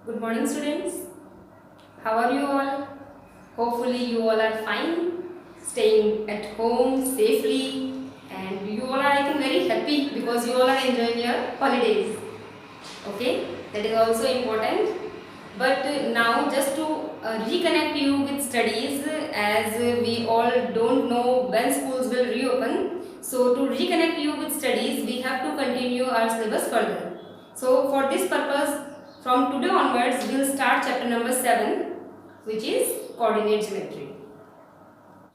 Good morning, students. How are you all? Hopefully you all are fine, staying at home safely, and you all are, I think, very happy because you all are enjoying your holidays. Okay, that is also important. But now just to reconnect you with studies, as we all don't know when schools will reopen. So to reconnect you with studies, we have to continue our syllabus further. So for this purpose, from today onwards, we will start chapter number 7, which is coordinate geometry.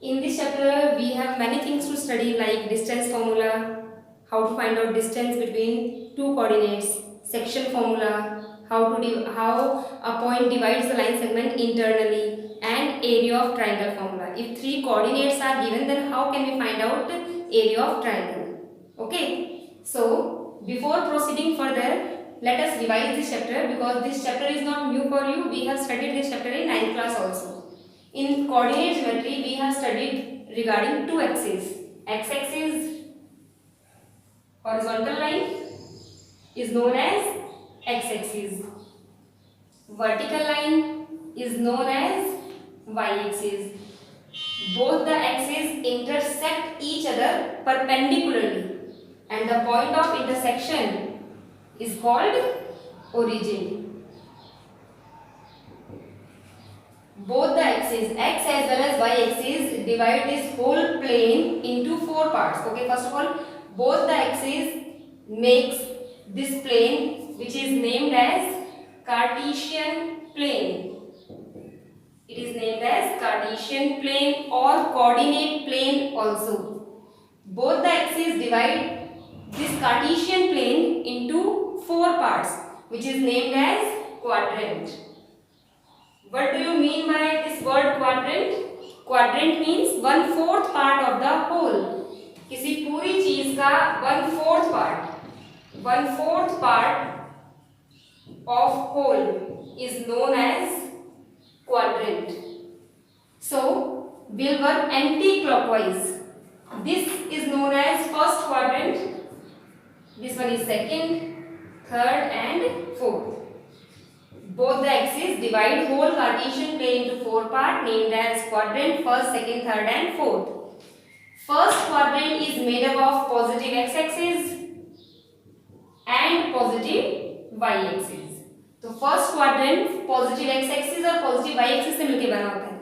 In this chapter, we have many things to study like distance formula, how to find out distance between two coordinates, section formula, how a point divides the line segment internally, and area of triangle formula. If three coordinates are given, then how can we find out area of triangle? Okay. So before proceeding further, let us revise this chapter because this chapter is not new for you. We have studied this chapter in 9th class also. In coordinate geometry, we have studied regarding two axes. X-axis, horizontal line, is known as x-axis. Vertical line is known as y-axis. Both the axes intersect each other perpendicularly, and the point of intersection is called origin. Both the axes, x as well as y axis, divide this whole plane into four parts. Okay, first of all, both the axes makes this plane, which is named as Cartesian plane. It is named as Cartesian plane or coordinate plane also. Both the axes divide this Cartesian plane into four parts, which is named as quadrant. What do you mean by this word quadrant? Quadrant means 1/4 part of the whole. किसी पूरी चीज का 1/4 part of whole is known as quadrant. So we'll work anti-clockwise. This is known as first quadrant. This one is second, third, and fourth. Both the axes divide whole Cartesian plane into four parts named as quadrant, first, second, third, and fourth. First quadrant is made up of positive x-axis and positive y-axis. तो first quadrant positive x axis और positive y axis से मिलकर बना होता है.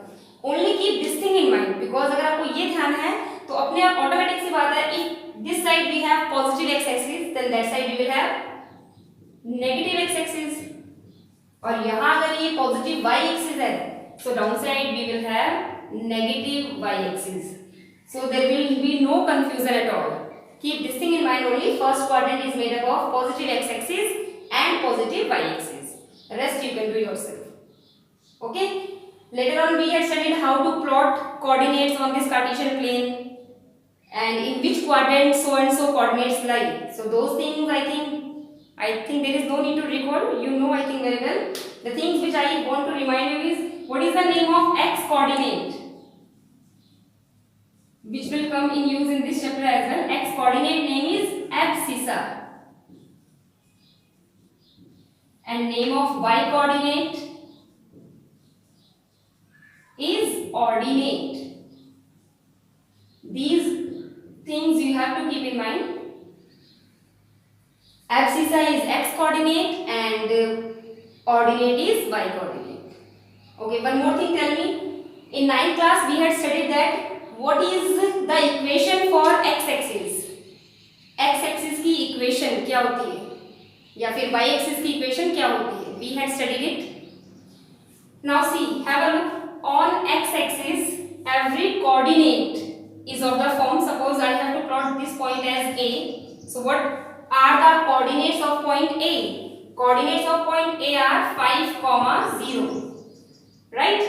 Only keep this thing in mind because अगर आपको ये ध्यान है तो अपने आप ऑटोमेटिक सी बात है. If this side we have positive x axis then that side we will have negative x axis, और यहाँ अगर ये पॉजिटिव वाई एक्सिस है so down side we will have negative y axis. So there will be no confusion at all. Keep this thing in mind only. First quadrant is made up of positive x axis and positive y-axis. Rest you can do yourself. Okay. Later on we had studied how to plot coordinates on this Cartesian plane and in which quadrant so and so coordinates lie. So those things I think there is no need to recall. You know, I think very well. The things which I want to remind you is what is the name of x coordinate, which will come in use in this chapter as well. X coordinate name is abscissa. And name of y coordinate is ordinate. These things you have to keep in mind. Abscissa is x coordinate and ordinate is y coordinate. Okay, one more thing, tell me. In 9th class we had studied that what is the equation for x axis. x axis की equation क्या होती है या फिर y axis की equation क्या होती है. We had studied it. Now see, have a look. On x axis every coordinate is of the form. Suppose I have to plot this point as A. So what are the coordinates of point A? Coordinates of point A are 5, 0. Right?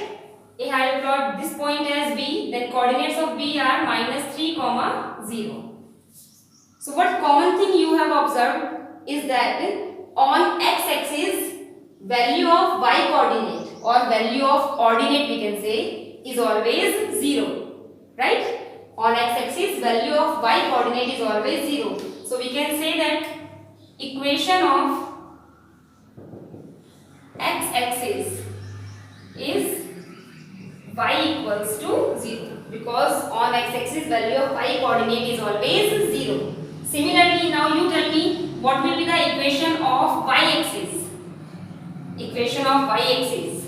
If I plot this point as B, then coordinates of B are -3, 0. So what common thing you have observed is that on x axis value of y coordinate or value of ordinate we can say is always 0, right? On x axis value of y coordinate is always 0. So we can say that equation of x axis is y equals to 0, because on x-axis value of y coordinate is always 0. Similarly, now you tell me what will be the equation of y-axis. Equation of y-axis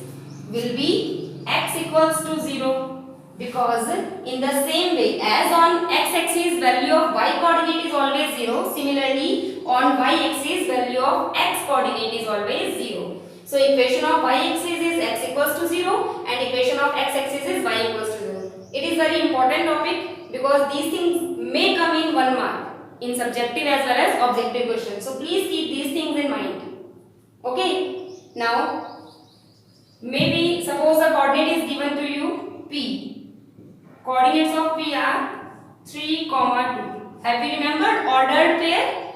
will be x equals to 0, because in the same way as on x-axis value of y coordinate is always 0, similarly on y-axis value of x coordinate is always 0. So equation of y-axis is x equals to 0 and equation of x-axis is y equals to 0. It is very important topic because these things may come in 1 mark in subjective as well as objective questions. So please keep these things in mind. Okay. Now maybe suppose the coordinate is given to you p. Coordinates of p are 3, 2. Have we remembered ordered pair?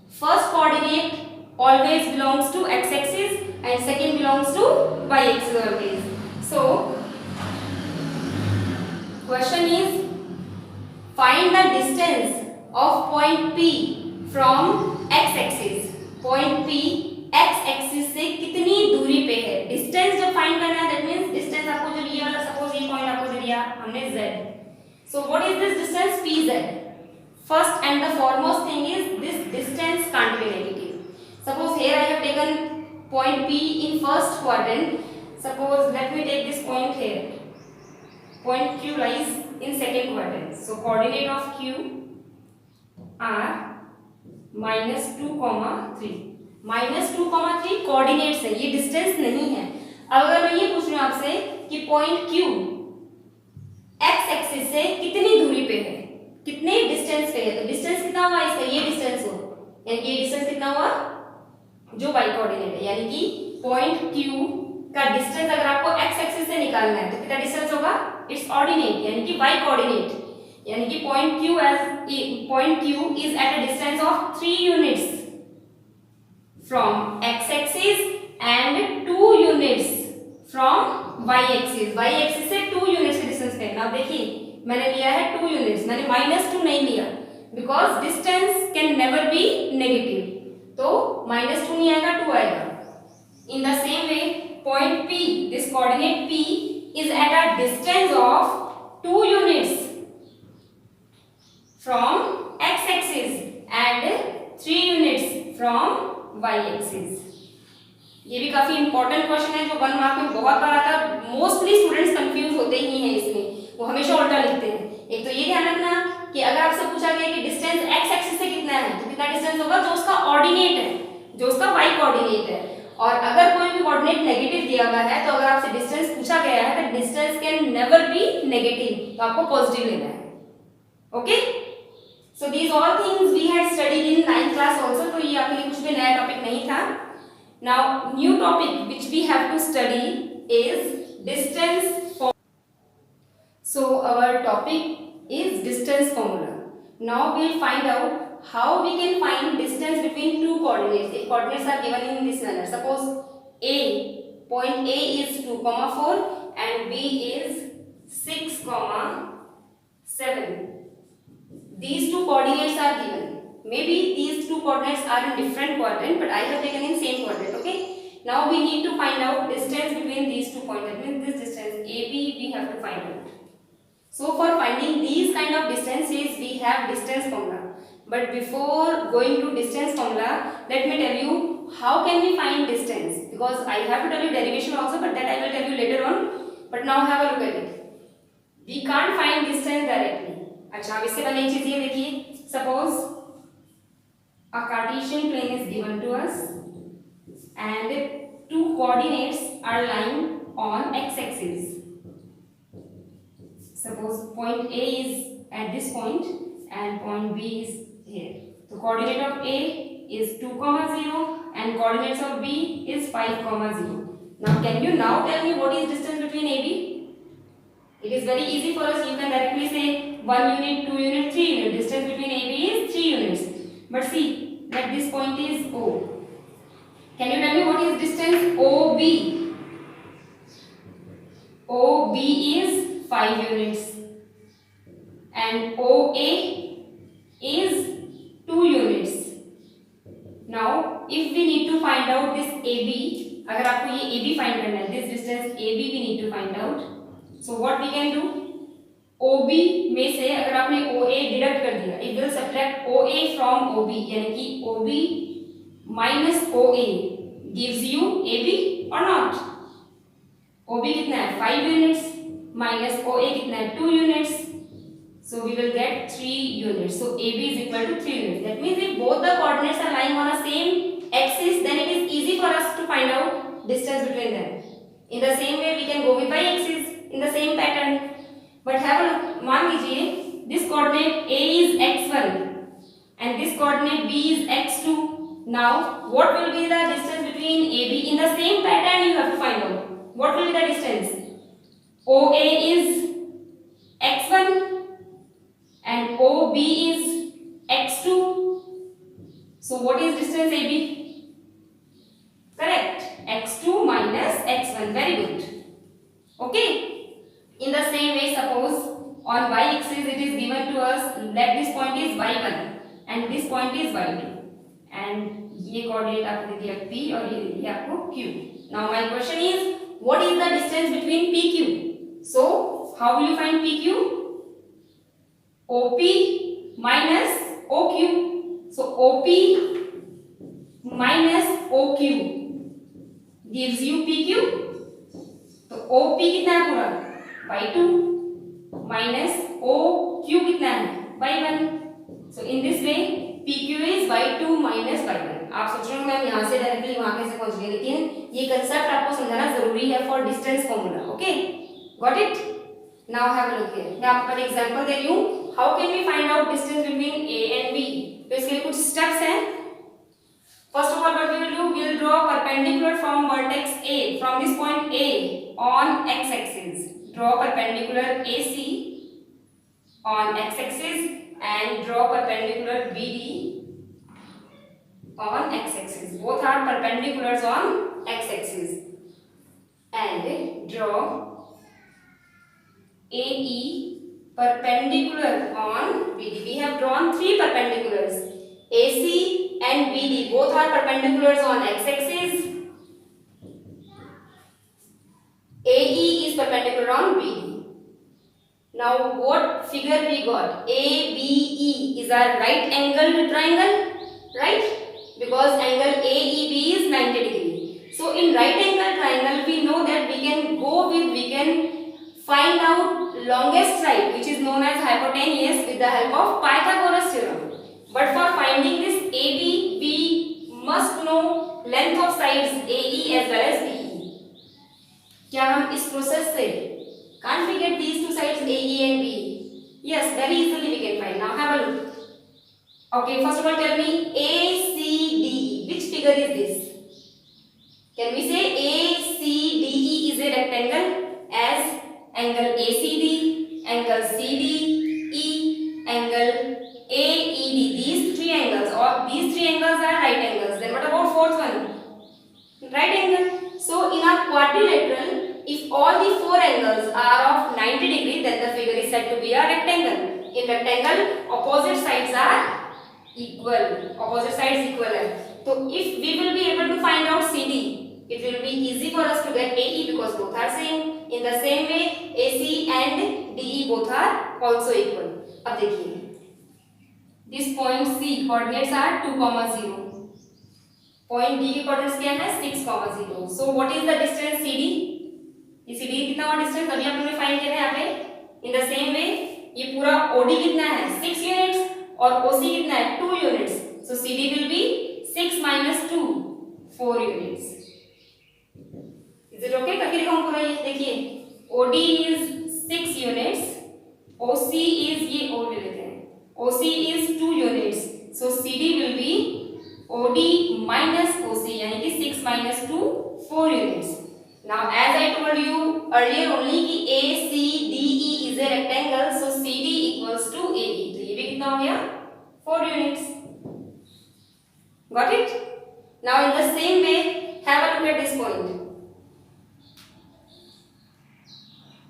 First coordinate always belongs to x-axis and second belongs to y-axis always. So question is, find the distance of point P from x-axis. Point P x-axis से कितनी दूरी पे है? Distance जब find करना है, that means distance आपको जो ये वाला सपोज ये पॉइंट आपको दे दिया हमने z. So what is this distance? pz. First and the foremost thing is this distance can't be negative. Suppose here I have taken point P in first quadrant. Suppose let me take this point here. Point Q lies in second quadrant. So coordinate of Q are -2, 3. -2, 3 coordinates है, ये distance नहीं है. अगर मैं ये पूछ रही हूँ आपसे कि पॉइंट Q x एक्सिस से कितनी दूरी पे है, कितने डिस्टेंस पे है, तो डिस्टेंस कितना हुआ इसका, ये डिस्टेंस हो, यानी कि ये डिस्टेंस कितना हुआ जो y कोऑर्डिनेट है, यानी कि पॉइंट Q का डिस्टेंस अगर आपको x एक्सिस से निकालना है तो कितना डिस्टेंस होगा, इट्स ऑर्डिनेट यानी कि y कोऑर्डिनेट, यानी कि point Q is at a distance of 3 units from x axis and 2 units from y axis. y axis से 2 units के डिस्टेंस पे. now देखिए मैंने लिया है 2 units, मैंने -2 नहीं लिया because distance can never be negative. तो -2 नहीं आएगा, 2 आएगा. In the same way, point P, this coordinate P is at a distance of 2 units from x axis and 3 units from y axis. ये भी काफी इंपॉर्टेंट क्वेश्चन है जो 1 mark में बहुत बार आता है. मोस्टली स्टूडेंट्स कंफ्यूज होते ही हैं इसमें, वो हमेशा उल्टा लिखते हैं. एक तो ये ध्यान रखना कि अगर आपसे पूछा गया कि डिस्टेंस x एक्सिस से कितना है तो कितना डिस्टेंस होगा जो उसका ऑर्डिनेट है, जो उसका y कोऑर्डिनेट है. और अगर कोई भी कोऑर्डिनेट नेगेटिव दिया हुआ है तो अगर आपसे डिस्टेंस पूछा गया है तो distance can never be negative, तो आपको पॉजिटिव लेना है. Okay, so these all things we had studied in 9th class also. तो ये आपके लिए कुछ भी नया टॉपिक नहीं था. Now new topic which we have to study is distance. So our topic is distance formula. Now we'll find out how we can find distance between two coordinates. If coordinates are given in this manner, suppose point A is 2, 4 and B is 6, 7. These two coordinates are given. Maybe these two coordinates are in different quadrant, but I have taken in same quadrant. Okay. Now we need to find out distance between these two points. That means this distance AB we have to find out. So for finding these kind of distances, we have distance formula. But before going to distance formula, let me tell you how can we find distance. Because I have to tell you derivation also, but that I will tell you later on. But now have a look at it. We can't find distance directly. अच्छा, अब इससे पहले एक चीज ये देखिए. Suppose a Cartesian plane is given to us and two coordinates are lying on x-axis. Suppose point A is at this point and point B is here. The coordinate of A is 2, 0 and coordinates of B is 5, 0. Now can you now tell me what is distance between AB? It is very easy for us. You can directly say 1 unit, 2 unit, 3 unit. Distance between AB is 3 units. But see that this point is O. Can you tell me what is distance OB? OB is 5 units and OA is 2 units. Now if we need to find out this AB, अगर आपको ये AB find करना है, this distance AB we need to find out. So what we can do? OB में से अगर आपने OA deduct कर दिया, it will subtract OA from OB, यानी कि OB minus OA gives you AB or not? OB कितना है 5 units minus OA कितना है 2 units, so we will get 3 units. So AB is equal to 3 units. That means if both the coordinates are lying on a same axis, then it is easy for us to find out distance between them. In the same way we can go with y axis in the same pattern. But have a look, मान लीजिए this coordinate A is x1 and this coordinate B is x2. Now what will be the distance between AB? In the same pattern you have to find out. What will be the distance? OA is x1 and OB is x2. So what is distance AB? Correct, x2 minus x1. Very good. Okay. In the same way, suppose on y axis it is given to us that this point is y1 and this point is y2 and ये coordinate आपको दे दिया P और ये आपको Q. Now my question is, what is the distance between PQ? So how will you find PQ? OP minus OQ. So OP minus OQ gives you PQ. तो OP कितना है पूरा y2 minus OQ कितना है y1. So in this way PQ is y2 minus y1. आप सोच रहे हो मैम यहाँ से डायरेक्टली वहाँ कैसे पहुँच गए, लेकिन ये कंसेप्ट आपको समझना जरूरी है for distance formula. Okay, got it. Now have a look here. मैं आपको एक एग्जांपल दे रही हूँ. How can we find out distance between A and B? तो इसके लिए कुछ स्टेप्स हैं. First of all, what we will do, we will draw perpendicular from vertex A, from this point A on x-axis. Draw perpendicular AC on x-axis and draw perpendicular BD on x-axis. Both are perpendiculars on x-axis. And draw AE perpendicular on BD. We have drawn 3 perpendiculars. AC and BD both are perpendiculars on x-axis. AE is perpendicular on BD. Now what figure we got? ABE is our right angled triangle, right? Because angle AEB is 90 degree. So in right angle triangle we know that we can find out longest side, which is known as hypotenuse, with the help of Pythagoras theorem. But for finding this AB, we must know length of sides AE as well as BE. क्या हम इस process से can't we get these two sides AE and BE? Yes, very easily we can find. Now have a look. Okay, first of all tell me ACDE. Which figure is this? Can we say ACDE is a rectangle as angle ACD, angle CDE, angle AED. These 3 angles, or these 3 angles are right angles. Then what about fourth one? Right angle. So in a quadrilateral, if all the 4 angles are of 90 degree, then the figure is said to be a rectangle. In rectangle, opposite sides are equal. Opposite sides equal. So if we will be able to find out CD, it will be easy for us to get AE because both are same. In the same way, AC and DE both are also equal. अब देखिए, this point C coordinates are 2, 0. Point D के coordinates क्या है 6, 0. So what is the distance CD? ये CD कितना हुआ distance अभी आपने फाइंड किया है यहाँ पे. In the same way ये पूरा OD कितना है 6 units और OC कितना है 2 units. So CD will be 6 minus 2, 4 units. Is it okay? करके दिखाऊं पूरा ये देखिए. OD is 6 units. OC is ये O ले लेते हैं. OC is 2 units. So CD will be OD minus OC यानी कि 6 minus 2, 4 units. Now as I told you earlier only कि ACDE is a rectangle, so CD equals to AE. तो ये भी कितना हो गया 4 units. Got it? Now in the same way, have a look at this point.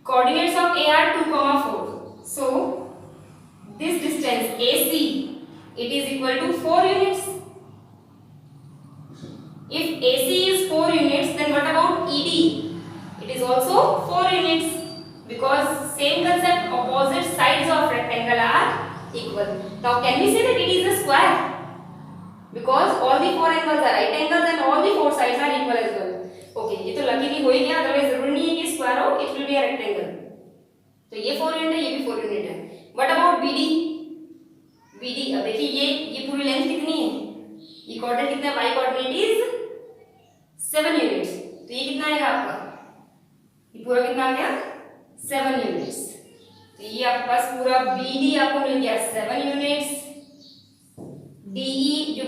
Coordinates of A are 2, 4. So this distance AC, it is equal to 4 units. If AC is 4 about ED? It is also 4 units because same concept, opposite sides of rectangle are equal. Now can we say that it is a square? Because all the 4 angles are right angles and all the 4 sides are equal as well. Okay, ये तो luckily हो ही गया, otherwise जरूरी नहीं है कि square हो, it will be a rectangle. तो ये 4 यूनिट है, ये भी 4 यूनिट है. What about BD? BD अब देखिए ये पूरी लेंथ कितनी है? ये कोऑर्डिनेट कितना है? y coordinate is 7 units. तो ये कितना आएगा आपका? ये पूरा कितना आ गया? 7 यूनिट्स. तो ये आपके पास पूरा BD आपको मिल गया 7 units. DE you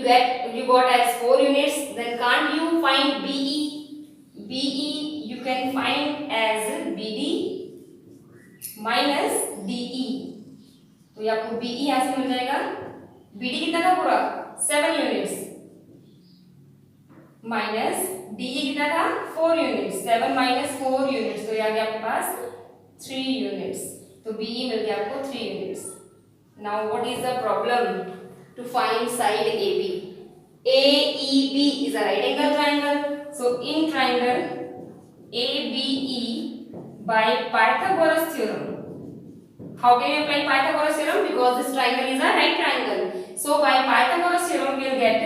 got as 4 units. Then can't you find BE? BE you can find as BD minus DE. तो ये आपको BE यहाँ से मिल जाएगा. BD कितना था पूरा? 7 units minus DE कितना था? 4 units. 7 minus 4 units. तो ये आ गया आपके पास 3 units. तो BE मिल गया आपको 3 units. Now what is the problem? To find side AB. AEB is a right angle triangle. So in triangle ABE by Pythagoras theorem. How can you apply Pythagoras theorem? Because this triangle is a right triangle. So by Pythagoras theorem we will get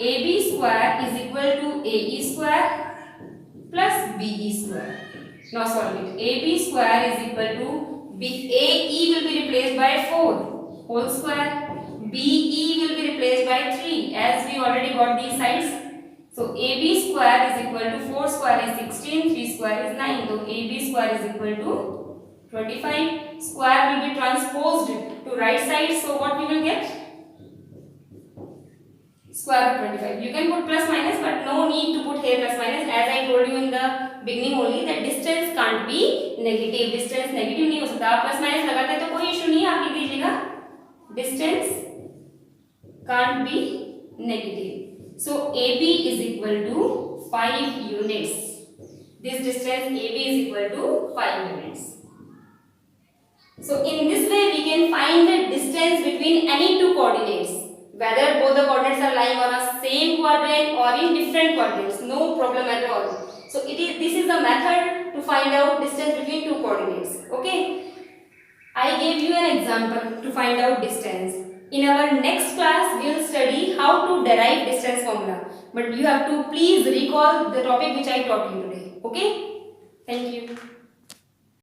AB square is equal to AE square plus BE square. Now solve it. AB square is equal to AE will be replaced by 4 whole square. BE will be replaced by 3 as we already got these sides. So AB square is equal to 4 square is 16, 3 square is 9. So AB square is equal to 25. Square will be transposed to right side. So what we will get? Square root 25. You can put plus minus but no need to put here plus minus. As I told you in the beginning only that distance can't be negative. Distance negative नहीं हो सकता. आप plus minus लगाते हैं तो कोई issue नहीं है. आप लिख दीजिएगा distance can't be negative. So AB is equal to 5 units. This distance AB is equal to 5 units. So in this way we can find the distance between any two coordinates, whether both the coordinates are lying on a same quadrant or in different quadrants. No problem at all. So this is the method to find out distance between two coordinates. Okay, I gave you an example to find out distance. In our next class, we will study how to derive distance formula. But you have to please recall the topic which I taught you today. Okay? Thank you.